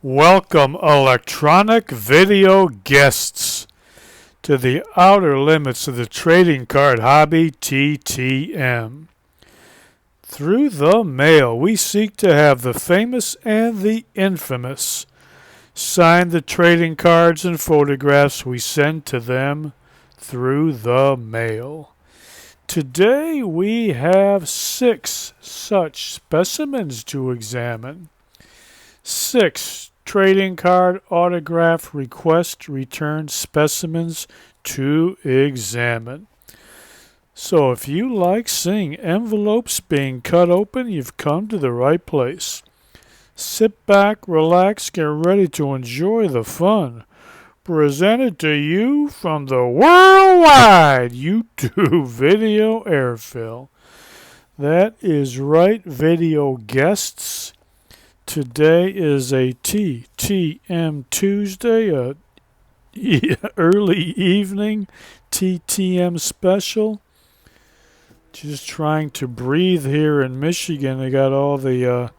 Welcome, electronic video guests, to the outer limits of the trading card hobby, TTM. Through the mail, we seek to have the famous and the infamous sign the trading cards and photographs we send to them through the mail. Today we have 6 such specimens to examine. 6 trading card autograph request return specimens to examine. So if you like seeing envelopes being cut open, you've come to the right place. Sit back, relax, get ready to enjoy the fun. Presented to you from the worldwide YouTube video airfill. That is right, video guests. Today is a TTM Tuesday, a early evening TTM special. Just trying to breathe here in Michigan. They got all the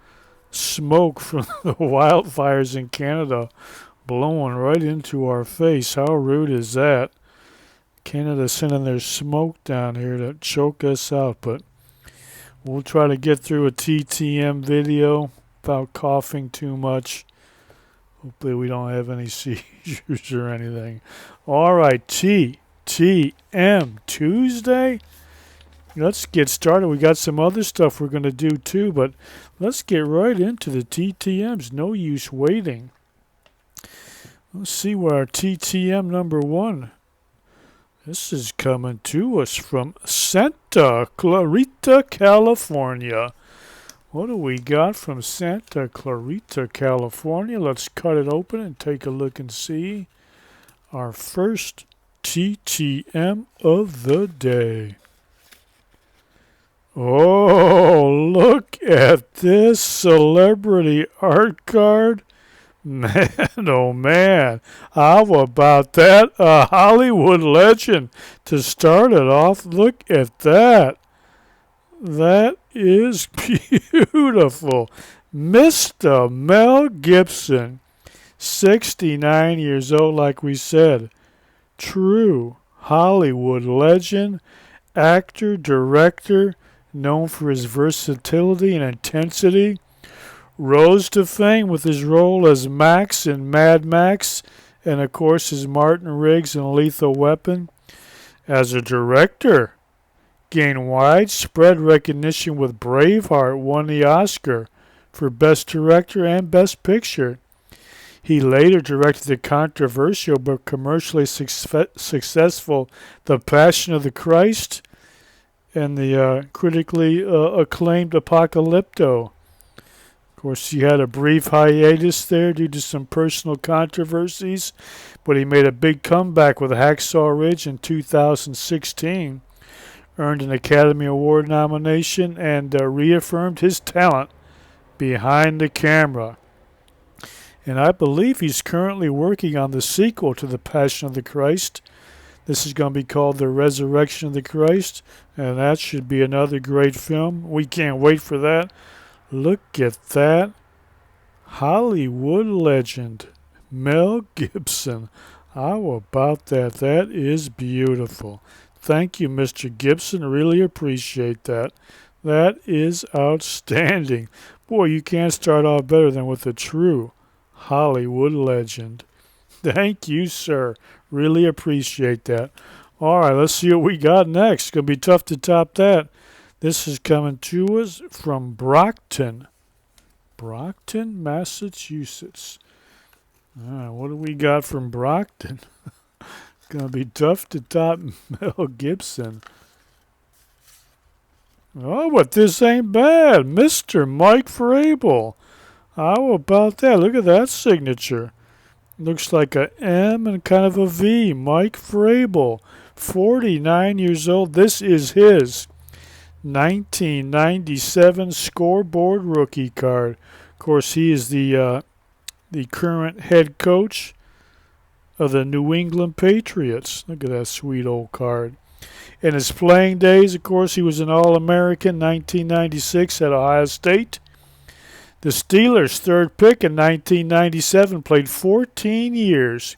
smoke from the wildfires in Canada blowing right into our face. How rude is that? Canada sending their smoke down here to choke us out, but we'll try to get through a TTM video without coughing too much. Hopefully we don't have any seizures or anything. Alright, TTM Tuesday. Let's get started. We got some other stuff we're going to do too, but let's get right into the TTMs. No use waiting. Let's see where our TTM number 1. This is coming to us from Santa Clarita, California. What do we got from Santa Clarita, California? Let's cut it open and take a look and see our first TTM of the day. Oh, look at this celebrity art card. Man, oh man, how about that? A Hollywood legend to start it off. Look at that. That is beautiful. Mr. Mel Gibson, 69 years old, like we said. True Hollywood legend, actor, director, known for his versatility and intensity. Rose to fame with his role as Max in Mad Max, and of course as Martin Riggs in Lethal Weapon. As a director, gained widespread recognition with Braveheart, won the Oscar for Best Director and Best Picture. He later directed the controversial but commercially successful The Passion of the Christ and the critically acclaimed Apocalypto. Of course, he had a brief hiatus there due to some personal controversies, but he made a big comeback with Hacksaw Ridge in 2016, earned an Academy Award nomination, and reaffirmed his talent behind the camera. And I believe he's currently working on the sequel to The Passion of the Christ. This is going to be called The Resurrection of the Christ, and that should be another great film. We can't wait for that. Look at that. Hollywood legend, Mel Gibson. How about that? That is beautiful. Thank you, Mr. Gibson. Really appreciate that. That is outstanding. Boy, you can't start off better than with a true Hollywood legend. Thank you, sir. Really appreciate that. All right, let's see what we got next. It's going to be tough to top that. This is coming to us from Brockton, Massachusetts. All right, what do we got from Brockton? It's going to be tough to top Mel Gibson. Oh, but this ain't bad. Mr. Mike Vrabel. How about that? Look at that signature. Looks like a M and kind of a V. Mike Vrabel, 49 years old. This is his 1997 scoreboard rookie card. Of course, he is the current head coach of the New England Patriots. Look at that sweet old card. In his playing days, of course, he was an All-American 1996 at Ohio State. The Steelers' third pick in 1997, played 14 years,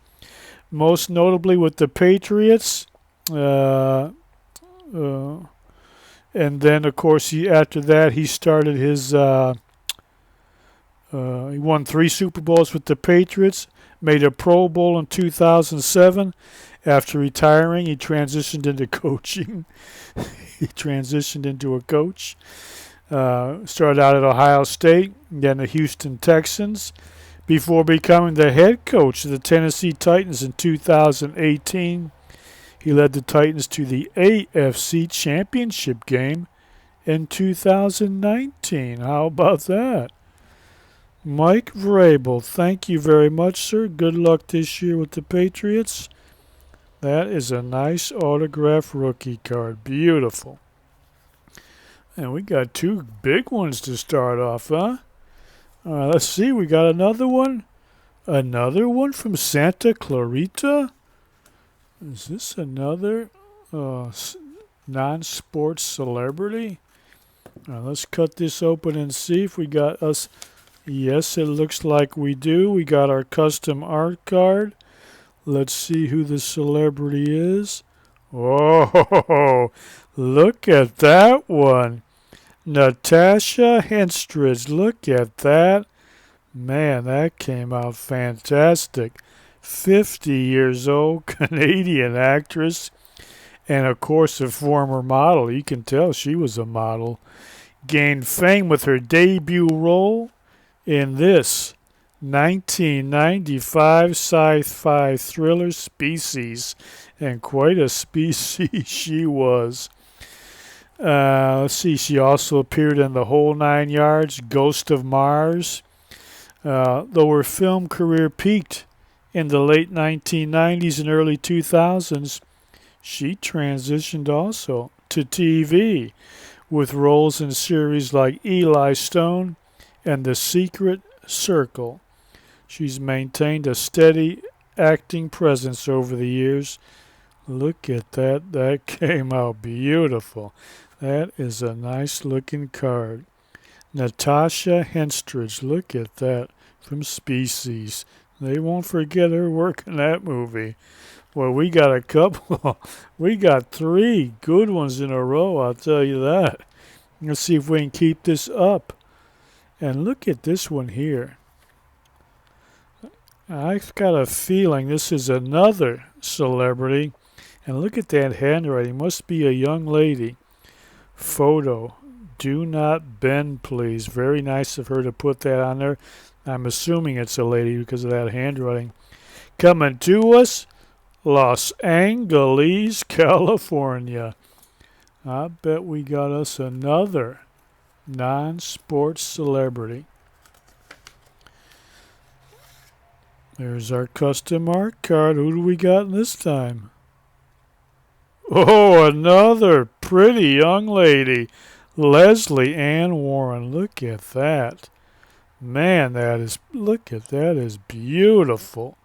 most notably with the Patriots. And then, of course, after that, he started his. He won 3 Super Bowls with the Patriots, made a Pro Bowl in 2007. After retiring, he transitioned into coaching. He transitioned into a coach. Started out at Ohio State, then the Houston Texans, before becoming the head coach of the Tennessee Titans in 2018. He led the Titans to the AFC Championship game in 2019. How about that? Mike Vrabel, thank you very much, sir. Good luck this year with the Patriots. That is a nice autograph rookie card. Beautiful. And we got 2 big ones to start off, huh? Let's see. We got another one. Another one from Santa Clarita. Is this another non-sports celebrity? Let's cut this open and see if we got us. Yes, it looks like we do. We got our custom art card. Let's see who the celebrity is. Oh, look at that one. Natasha Henstridge. Look at that. Man, that came out fantastic. 50 years old, Canadian actress, and of course a former model. You can tell she was a model. Gained fame with her debut role in this 1995 sci-fi thriller Species, and quite a species she was. Let's see, she also appeared in The Whole Nine Yards, Ghost of Mars. Though her film career peaked in the late 1990s and early 2000s, she transitioned also to TV with roles in series like Eli Stone and The Secret Circle. She's maintained a steady acting presence over the years. Look at that. That came out beautiful. That is a nice looking card. Natasha Henstridge. Look at that. From Species. They won't forget her work in that movie. Well, we got a couple. We got 3 good ones in a row, I'll tell you that. Let's see if we can keep this up. And look at this one here. I've got a feeling this is another celebrity. And look at that handwriting. Must be a young lady. Photo. Do not bend, please. Very nice of her to put that on there. I'm assuming it's a lady because of that handwriting. Coming to us, Los Angeles, California. I bet we got us another non-sports celebrity. There's our custom art card. Who do we got this time? Oh, another pretty young lady. Leslie Ann Warren. Look at that. Man, look at that is beautiful.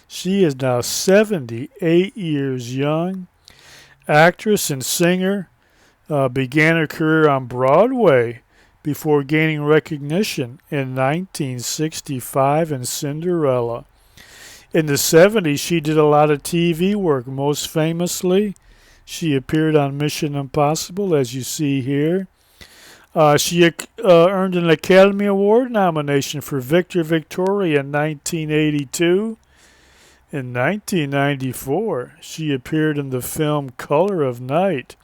She is now 78 years young. Actress and singer. Began her career on Broadway before gaining recognition in 1965 in Cinderella. In the 70s, she did a lot of TV work. Most famously, she appeared on Mission Impossible, as you see here. She earned an Academy Award nomination for Victor Victoria in 1982. In 1994, she appeared in the film Color of Night,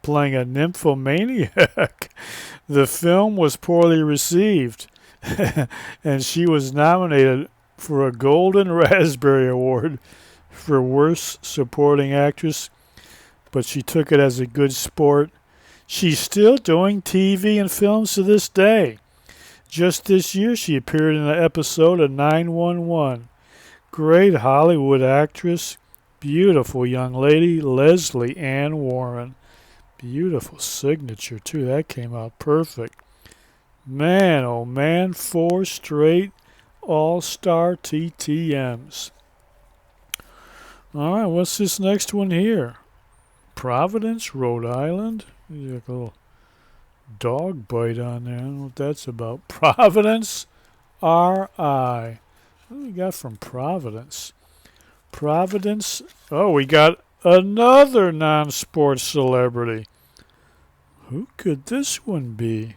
playing a nymphomaniac. The film was poorly received, and she was nominated for a Golden Raspberry Award for Worst Supporting Actress, but she took it as a good sport. She's still doing TV and films to this day. Just this year, she appeared in an episode of 911. Great Hollywood actress, beautiful young lady, Leslie Ann Warren. Beautiful signature, too. That came out perfect. Man, oh man, 4 straight all-star TTMs. All right, what's this next one here? Providence, Rhode Island. There's a little Dog bite on there. I don't know what that's about. Providence R.I. What do we got from Providence? Providence. Oh, we got another non-sports celebrity. Who could this one be?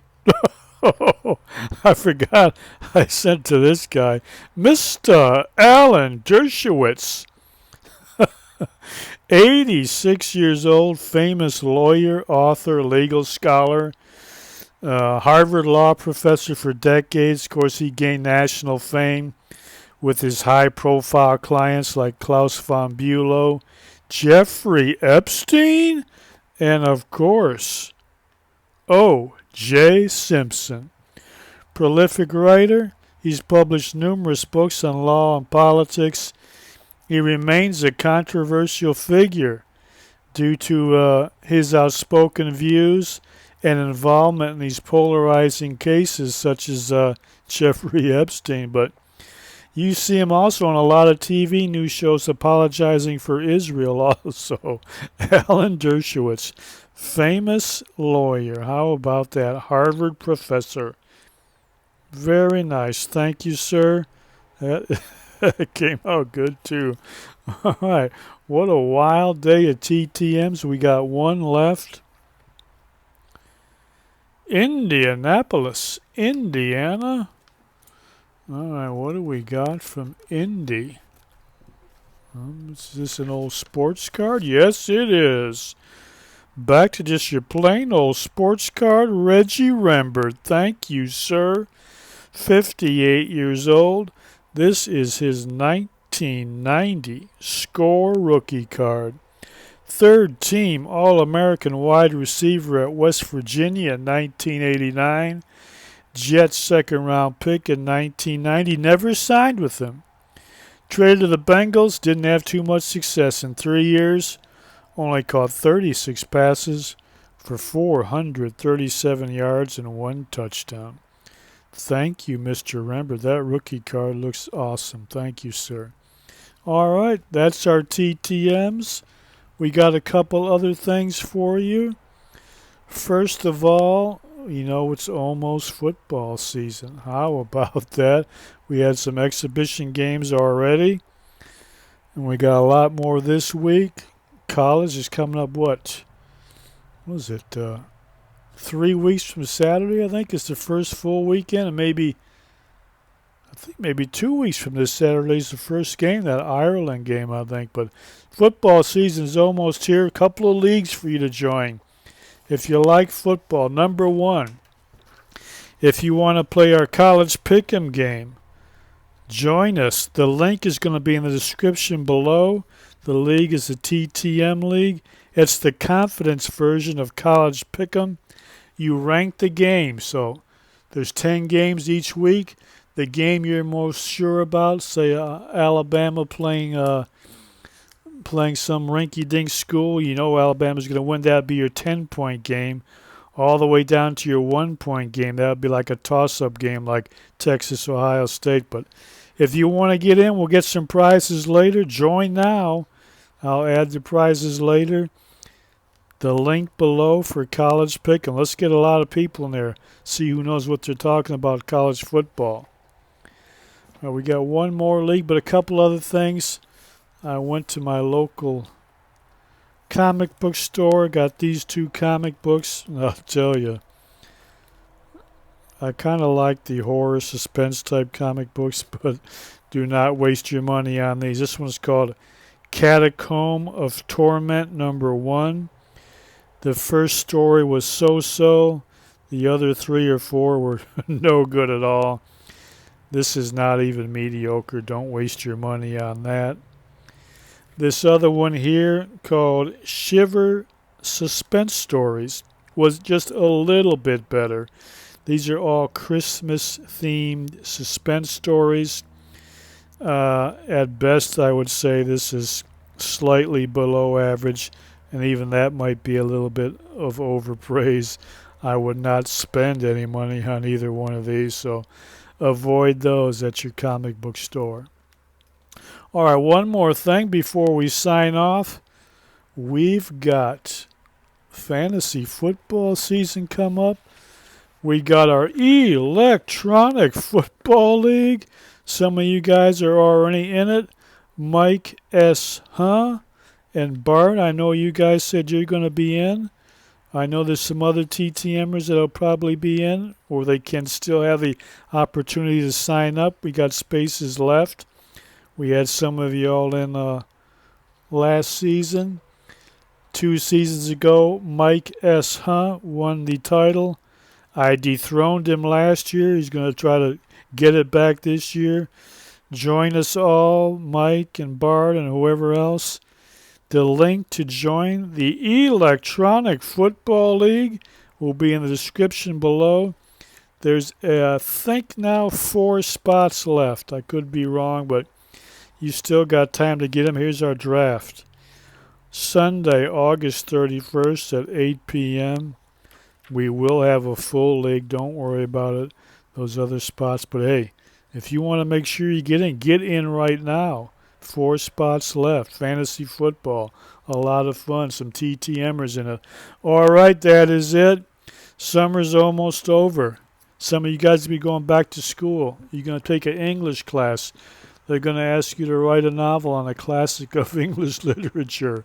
Oh, I forgot I sent to this guy. Mr. Alan Dershowitz. 86 years old, famous lawyer, author, legal scholar, Harvard law professor for decades. Of course, he gained national fame with his high-profile clients like Klaus von Bülow, Jeffrey Epstein, and, of course, O.J. Simpson. Prolific writer, he's published numerous books on law and politics. He remains a controversial figure due to his outspoken views and involvement in these polarizing cases such as Jeffrey Epstein. But you see him also on a lot of TV news shows apologizing for Israel also. Alan Dershowitz, famous lawyer. How about that? Harvard professor. Very nice. Thank you, sir. That came out good, too. All right. What a wild day of TTMs. We got one left. Indianapolis, Indiana. All right, what do we got from Indy? Is this an old sports card? Yes, it is. Back to just your plain old sports card, Reggie Rembert. Thank you, sir. 58 years old. This is his 1990 Score rookie card. Third team All-American wide receiver at West Virginia in 1989. Jets second round pick in 1990. Never signed with them. Traded to the Bengals. Didn't have too much success in 3 years. Only caught 36 passes for 437 yards and 1 touchdown. Thank you, Mr. Rembert. That rookie card looks awesome. Thank you, sir. All right, that's our TTMs. We got a couple other things for you. First of all, you know it's almost football season. How about that? We had some exhibition games already, and we got a lot more this week. College is coming up, what was it, 3 weeks from Saturday, I think. It's the first full weekend, and maybe 2 weeks from this Saturday is the first game, that Ireland game, I think. But football season is almost here. A couple of leagues for you to join if you like football. Number one, if you want to play our college pick'em game, join us. The link is going to be in the description below. The league is the TTM League. It's the confidence version of college pick'em. You rank the games. So there's 10 games each week. The game you're most sure about, say Alabama playing some rinky-dink school, you know Alabama's going to win. That would be your 10-point game, all the way down to your 1-point game. That would be like a toss-up game like Texas, Ohio State. But if you want to get in, we'll get some prizes later. Join now. I'll add the prizes later. The link below for college pick, and let's get a lot of people in there. See who knows what they're talking about college football. We got one more league, but a couple other things. I went to my local comic book store, got these 2 comic books, and I'll tell you, I kind of like the horror suspense type comic books, but do not waste your money on these. This one's called Catacomb of Torment #1. The first story was so-so. The other 3 or 4 were no good at all. This is not even mediocre. Don't waste your money on that. This other one here called Shiver Suspense Stories was just a little bit better. These are all Christmas-themed suspense stories. At best, I would say this is slightly below average, and even that might be a little bit of overpraise. I would not spend any money on either one of these, so avoid those at your comic book store. All right, one more thing before we sign off. We've got fantasy football season come up. We got our electronic football league. Some of you guys are already in it. Mike S. And Bart, I know you guys said you're going to be in. I know there's some other TTMers that'll probably be in, or they can still have the opportunity to sign up. We got spaces left. We had some of you all in last season. 2 seasons ago, Mike S. Hunt won the title. I dethroned him last year. He's going to try to get it back this year. Join us all, Mike and Bart and whoever else. The link to join the Electronic Football League will be in the description below. There's, I think now 4 spots left. I could be wrong, but you still got time to get them. Here's our draft. Sunday, August 31st at 8 p.m. We will have a full league. Don't worry about it. Those other spots. But hey, if you want to make sure you get in right now. 4 spots left. Fantasy football. A lot of fun. Some TTMers in it. All right, that is it. Summer's almost over. Some of you guys will be going back to school. You're going to take an English class. They're going to ask you to write a novel on a classic of English literature.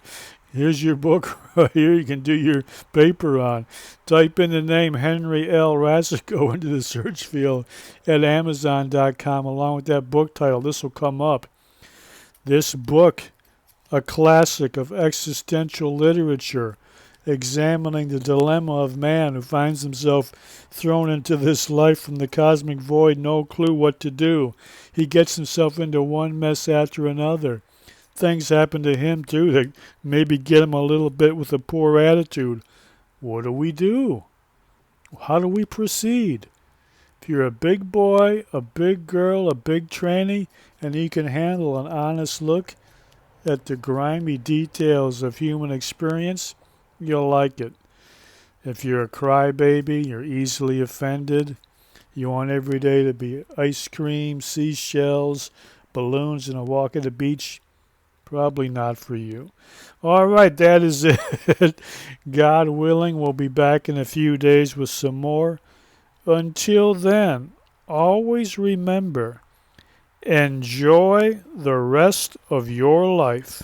Here's your book right here you can do your paper on. Type in the name Henry L. Rasico into the search field at Amazon.com along with that book title. This will come up. This book, a classic of existential literature, examining the dilemma of man who finds himself thrown into this life from the cosmic void, no clue what to do. He gets himself into one mess after another. Things happen to him, too, that maybe get him a little bit with a poor attitude. What do we do? How do we proceed? If you're a big boy, a big girl, a big tranny, and you can handle an honest look at the grimy details of human experience, you'll like it. If you're a crybaby, you're easily offended, you want every day to be ice cream, seashells, balloons, and a walk at the beach, probably not for you. All right, that is it. God willing, we'll be back in a few days with some more. Until then, always remember, enjoy the rest of your life.